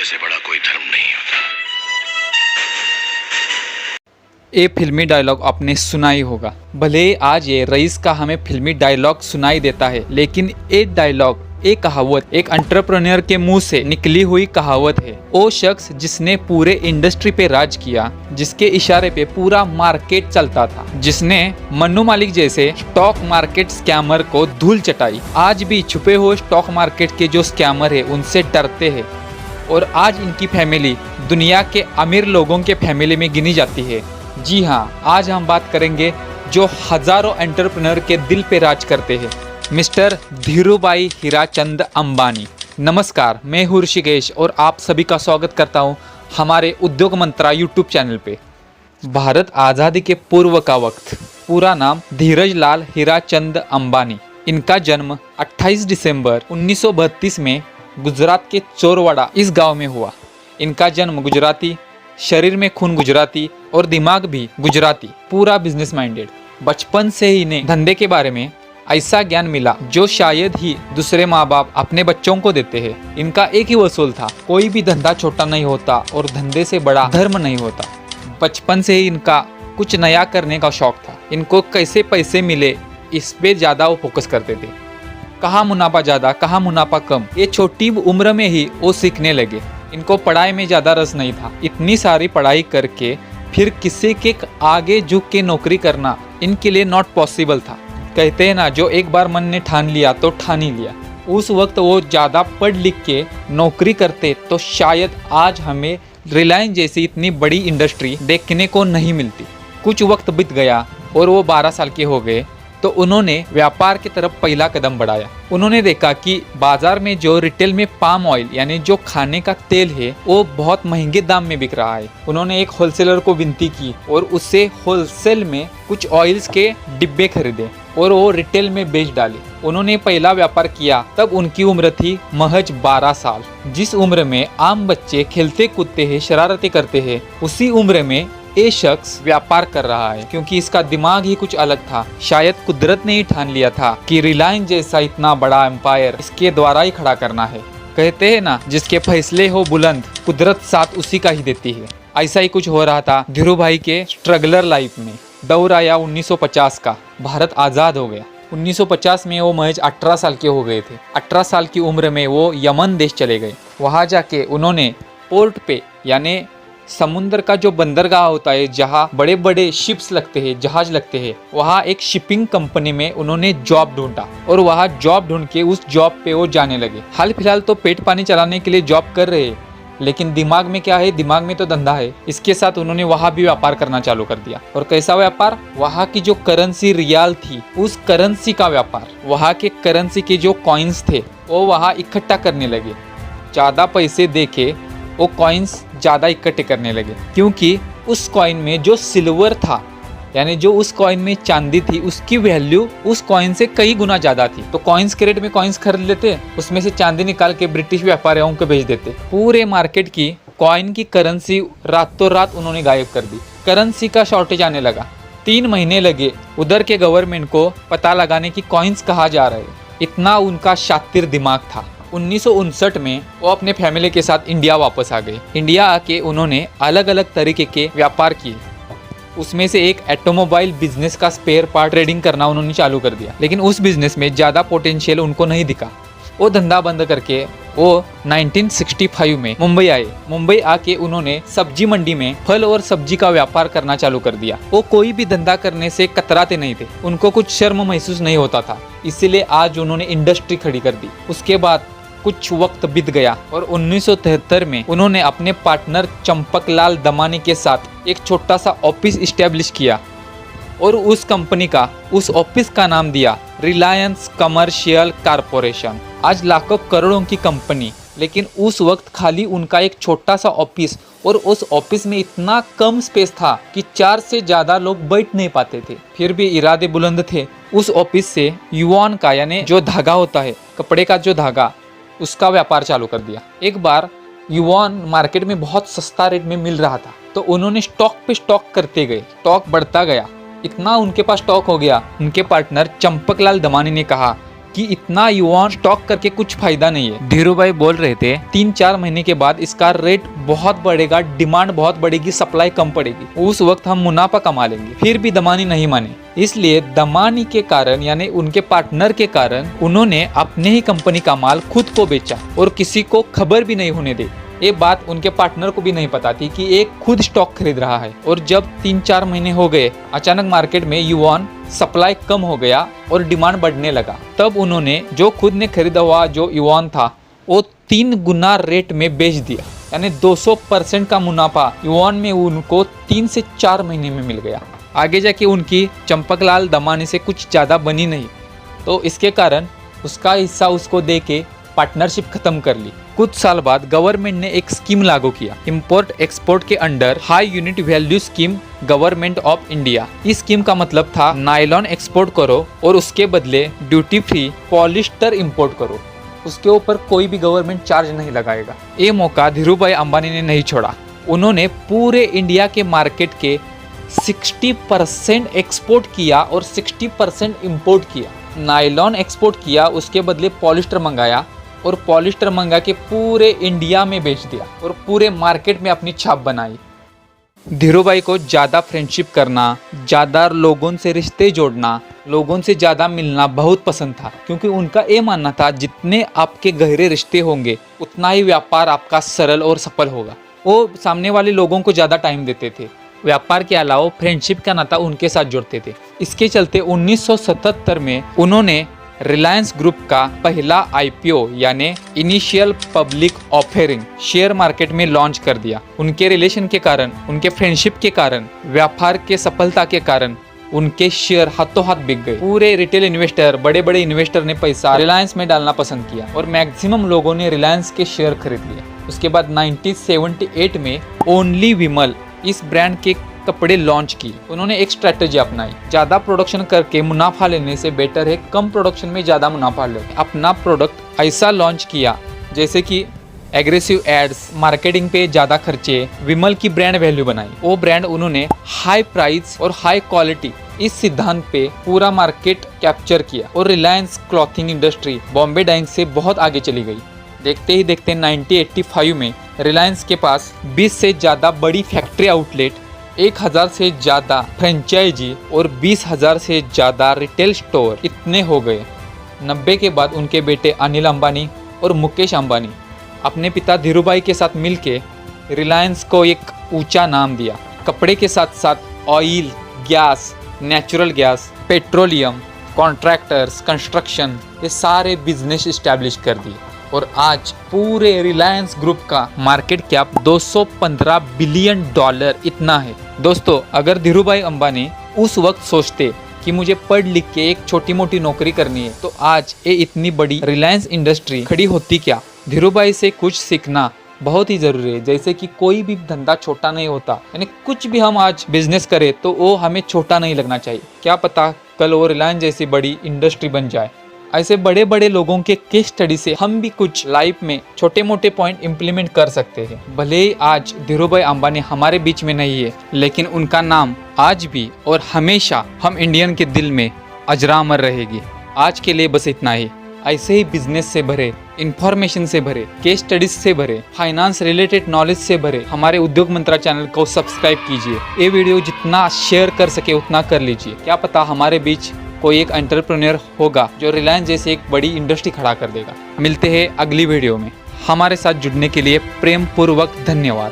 से बड़ा कोई धर्म नहीं होता। ये फिल्मी डायलॉग आपने सुना ही होगा। भले ही आज ये रईस का हमें फिल्मी डायलॉग सुनाई देता है, लेकिन ये डायलॉग, ये कहावत एक एंटरप्रेन्योर के मुंह से निकली हुई कहावत है। वो शख्स जिसने पूरे इंडस्ट्री पे राज किया, जिसके इशारे पे पूरा मार्केट चलता था, जिसने मन्नू मालिक जैसे स्टॉक मार्केट स्कैमर को धूल चटाई। आज भी छुपे हुए स्टॉक मार्केट के जो स्कैमर है उनसे डरते हैं, और आज इनकी फैमिली दुनिया के अमीर लोगों के फैमिली में गिनी जाती है। जी हाँ, आज हम बात करेंगे जो हजारों एंटरप्रेन्योर के दिल पे राज करते हैं, मिस्टर धीरूभाई हीराचंद अंबानी। नमस्कार, मैं हूँ ऋषिकेश और आप सभी का स्वागत करता हूँ हमारे उद्योग मंत्रा यूट्यूब चैनल पे। भारत आज़ादी के पूर्व का वक्त। पूरा नाम धीरज लाल हीराचंद अंबानी। इनका जन्म 28 दिसंबर 1932 में गुजरात के चोरवाड़ा इस गांव में हुआ। इनका जन्म गुजराती, शरीर में खून गुजराती और दिमाग भी गुजराती, पूरा बिजनेस माइंडेड। बचपन से ही इन्हें धंधे के बारे में ऐसा ज्ञान मिला जो शायद ही दूसरे माँ बाप अपने बच्चों को देते हैं। इनका एक ही वसूल था, कोई भी धंधा छोटा नहीं होता और धंधे से बड़ा धर्म नहीं होता। बचपन से ही इनका कुछ नया करने का शौक था। इनको कैसे पैसे मिले इस पे ज़्यादा वो फोकस करते थे। कहाँ मुनाफा ज़्यादा, कहाँ मुनाफा कम, ये छोटी उम्र में ही वो सीखने लगे। इनको पढ़ाई में ज़्यादा रस नहीं था। इतनी सारी पढ़ाई करके फिर किसी के आगे झुक के नौकरी करना इनके लिए नॉट पॉसिबल था। कहते हैं ना, जो एक बार मन ने ठान लिया तो ठान ही लिया। उस वक्त वो ज़्यादा पढ़ लिख के नौकरी करते तो शायद आज हमें रिलायंस जैसी इतनी बड़ी इंडस्ट्री देखने को नहीं मिलती। कुछ वक्त बीत गया और वो 12 साल के हो गए तो उन्होंने व्यापार की तरफ पहला कदम बढ़ाया। उन्होंने देखा कि बाजार में जो रिटेल में पाम ऑयल यानी जो खाने का तेल है वो बहुत महंगे दाम में बिक रहा है। उन्होंने एक होलसेलर को विनती की और उससे होलसेल में कुछ ऑयल्स के डिब्बे खरीदे और वो रिटेल में बेच डाले। उन्होंने पहला व्यापार किया तब उनकी उम्र थी महज 12 साल। जिस उम्र में आम बच्चे खेलते कूदते हैं, शरारतें करते हैं, उसी उम्र में ये शख्स व्यापार कर रहा है, क्योंकि इसका दिमाग ही कुछ अलग था। शायद कुदरत ने ही ठान लिया था कि रिलायंस जैसा इतना बड़ा एम्पायर इसके द्वारा ही खड़ा करना है। कहते हैं ना, जिसके फैसले हो बुलंद, कुदरत साथ उसी का ही देती है। ऐसा ही कुछ हो रहा था धीरूभाई के स्ट्रगलर लाइफ में। दौर आया 1950 का, भारत आज़ाद हो गया। 1950 में वो महज 18 साल के हो गए थे। 18 साल की उम्र में वो यमन देश चले गए। वहाँ जाके उन्होंने पोर्ट पे यानी समुद्र का जो बंदरगाह होता है, जहाँ बड़े बड़े शिप्स लगते हैं, जहाज लगते हैं, वहाँ एक शिपिंग कंपनी में उन्होंने जॉब ढूंढा और वहाँ जॉब ढूंढ के उस जॉब पे वो जाने लगे। हाल फिलहाल तो पेट पानी चलाने के लिए जॉब कर रहे हैं, लेकिन दिमाग में क्या है, दिमाग में तो धंधा है। इसके साथ उन्होंने वहाँ भी व्यापार करना चालू कर दिया। और कैसा व्यापार? वहाँ की जो करेंसी रियाल थी, उस करेंसी का व्यापार। वहाँ के करेंसी के जो कॉइन्स थे वो वहाँ इकट्ठा करने लगे। ज़्यादा पैसे दे के वो कॉइन्स ज़्यादा इकट्ठे करने लगे, क्योंकि उस कॉइन में जो सिल्वर था यानी जो उस कॉइन में चांदी थी, उसकी वैल्यू उस कॉइन से कई गुना ज़्यादा थी। तो कॉइन्स के रेट में कॉइन्स खरीद लेते, उसमें से चांदी निकाल के ब्रिटिश व्यापारियों को भेज देते। पूरे मार्केट की कॉइन की करेंसी रातों रात उन्होंने गायब कर दी। करेंसी का शॉर्टेज आने लगा। 3 महीने लगे उधर के गवर्नमेंट को पता लगाने की कॉइन्स कहाँ जा रहे। इतना उनका शातिर दिमाग था। 1959 में वो अपने फैमिली के साथ इंडिया वापस आ गए। इंडिया आके उन्होंने अलग अलग तरीके के व्यापार किए। उसमें से एक ऑटोमोबाइल बिजनेस का स्पेयर पार्ट ट्रेडिंग करना उन्होंने चालू कर दिया, लेकिन उस बिजनेस में ज़्यादा पोटेंशियल उनको नहीं दिखा। वो धंधा बंद करके वो 1965 में मुंबई आए। मुंबई आके उन्होंने सब्जी मंडी में फल और सब्जी का व्यापार करना चालू कर दिया। वो कोई भी धंधा करने से कतराते नहीं थे, उनको कुछ शर्म महसूस नहीं होता था। इसीलिए आज उन्होंने इंडस्ट्री खड़ी कर दी। उसके बाद कुछ वक्त बीत गया और 1973 में उन्होंने अपने पार्टनर चंपकलाल दमानी के साथ एक छोटा सा ऑफिस इस्टेब्लिश किया और उस ऑफिस का नाम दिया रिलायंस कमर्शियल कॉरपोरेशन। आज लाखों करोड़ों की कंपनी, लेकिन उस वक्त खाली उनका एक छोटा सा ऑफिस, और उस ऑफिस में इतना कम स्पेस था कि 4 से ज़्यादा लोग बैठ नहीं पाते थे। फिर भी इरादे बुलंद थे। उस ऑफिस से युवान का यानी जो धागा होता है, कपड़े का जो धागा, उसका व्यापार चालू कर दिया। एक बार युवान मार्केट में बहुत सस्ता रेट में मिल रहा था, तो उन्होंने स्टॉक पे स्टॉक करते गए। स्टॉक बढ़ता गया, इतना उनके पास स्टॉक हो गया। उनके पार्टनर चंपकलाल दमानी ने कहा कि इतना युवान स्टॉक करके कुछ फायदा नहीं है। धीरूभाई बोल रहे थे 3-4 महीने के बाद इसका रेट बहुत बढ़ेगा, डिमांड बहुत बढ़ेगी, सप्लाई कम पड़ेगी, उस वक्त हम मुनाफा कमा लेंगे। फिर भी दमानी नहीं माने, इसलिए दमानी के कारण यानी उनके पार्टनर के कारण उन्होंने अपने ही कंपनी का माल खुद को बेचा और किसी को खबर भी नहीं होने दी। ये बात उनके पार्टनर को भी नहीं पता थी कि एक खुद स्टॉक खरीद रहा है। और जब 3-4 महीने हो गए, अचानक मार्केट में युवान सप्लाई कम हो गया और डिमांड बढ़ने लगा। तब उन्होंने जो खुद ने खरीदा हुआ जो युवान था वो 3 गुना रेट में बेच दिया, यानी 200% का मुनाफा युवान में उनको 3 से 4 महीने में मिल गया। आगे जाके उनकी चंपकलाल दमानी से कुछ ज़्यादा बनी नहीं, तो इसके कारण उसका हिस्सा उसको दे के पार्टनरशिप खत्म कर ली। कुछ साल बाद गवर्नमेंट ने एक स्कीम लागू किया, इंपोर्ट एक्सपोर्ट के under high unit value scheme government of India. इस स्कीम का मतलब था नायलॉन एक्सपोर्ट करो और उसके बदले ड्यूटी फ्री पॉलिस्टर इंपोर्ट करो, उसके ऊपर कोई भी गवर्नमेंट चार्ज नहीं लगाएगा। ये मौका धीरूभाई अंबानी ने नहीं छोड़ा। उन्होंने पूरे इंडिया के मार्केट के 60% एक्सपोर्ट किया और 60% इंपोर्ट किया। नायलॉन एक्सपोर्ट किया, उसके बदले पॉलिस्टर मंगाया और पॉलिस्टर मंगा के पूरे इंडिया में बेच दिया और पूरे मार्केट में अपनी छाप बनाई। धीरूभाई को ज़्यादा फ्रेंडशिप करना, ज़्यादा लोगों से रिश्ते जोड़ना, लोगों से ज़्यादा मिलना बहुत पसंद था, क्योंकि उनका ये मानना था जितने आपके गहरे रिश्ते होंगे उतना ही व्यापार आपका सरल और सफल होगा। वो सामने वाले लोगों को ज़्यादा टाइम देते थे, व्यापार के अलावा फ्रेंडशिप का नाता उनके साथ जोड़ते थे। इसके चलते 1977 में उन्होंने रिलायंस ग्रुप का पहला IPO यानी initial public offering share market में लॉन्च कर दिया। उनके रिलेशन के कारण, उनके फ्रेंडशिप के कारण, व्यापार के सफलता के कारण उनके शेयर हाथों हाथ बिक गए। पूरे रिटेल इन्वेस्टर, बड़े बड़े इन्वेस्टर ने पैसा रिलायंस में डालना पसंद किया और मैक्सिमम लोगों ने रिलायंस के शेयर खरीद लिए। उसके बाद 1978 में ओनली विमल इस ब्रांड के कपड़े लॉन्च किए। उन्होंने एक स्ट्रेटेजी अपनाई, ज़्यादा प्रोडक्शन करके मुनाफा लेने से बेटर है कम प्रोडक्शन में ज़्यादा मुनाफा लो। अपना प्रोडक्ट ऐसा लॉन्च किया जैसे कि एग्रेसिव एड्स, मार्केटिंग पे ज़्यादा खर्चे, विमल की ब्रांड वैल्यू बनाई। वो ब्रांड उन्होंने हाई प्राइस और हाई क्वालिटी इस सिद्धांत पे पूरा मार्केट कैप्चर किया और Reliance clothing industry Bombay dyeing से बहुत आगे चली गई। देखते ही देखते 1985 में रिलायंस के पास 20 से ज़्यादा बड़ी फैक्ट्री आउटलेट, 1000 से ज़्यादा फ्रेंचाइजी और 20,000 से ज़्यादा रिटेल स्टोर इतने हो गए। 90 के बाद उनके बेटे अनिल अंबानी और मुकेश अंबानी अपने पिता धीरूभाई के साथ मिलके रिलायंस को एक ऊंचा नाम दिया। कपड़े के साथ साथ oil, gas, natural gas, petroleum, contractors, construction, ये सारे बिजनेस इस्टेब्लिश कर दिए और आज पूरे रिलायंस ग्रुप का मार्केट कैप $215 बिलियन इतना है। दोस्तों, अगर धीरूभाई अंबानी उस वक्त सोचते कि मुझे पढ़ लिख के एक छोटी मोटी नौकरी करनी है, तो आज ये इतनी बड़ी रिलायंस इंडस्ट्री खड़ी होती क्या। धीरूभाई से कुछ सीखना बहुत ही ज़रूरी है। जैसे कि कोई भी धंधा छोटा नहीं होता, यानी कुछ भी हम आज बिजनेस करें तो वो हमें छोटा नहीं लगना चाहिए। क्या पता कल वो रिलायंस जैसी बड़ी इंडस्ट्री बन जाए। ऐसे बड़े बड़े लोगों के केस स्टडी से हम भी कुछ लाइफ में छोटे मोटे पॉइंट इम्प्लीमेंट कर सकते हैं। भले ही आज धीरूभाई अंबानी हमारे बीच में नहीं है, लेकिन उनका नाम आज भी और हमेशा हम इंडियन के दिल में अजरामर रहेगी। आज के लिए बस इतना ही। ऐसे ही बिजनेस से भरे, इंफॉर्मेशन से भरे, केस स्टडीज से भरे, फाइनेंस रिलेटेड नॉलेज से भरे हमारे उद्योग मंत्रा चैनल को सब्सक्राइब कीजिए। ये वीडियो जितना शेयर कर सके उतना कर लीजिए। क्या पता हमारे बीच कोई एक एंटरप्रेन्योर होगा जो रिलायंस जैसे एक बड़ी इंडस्ट्री खड़ा कर देगा। मिलते हैं अगली वीडियो में। हमारे साथ जुड़ने के लिए प्रेम पूर्वक धन्यवाद।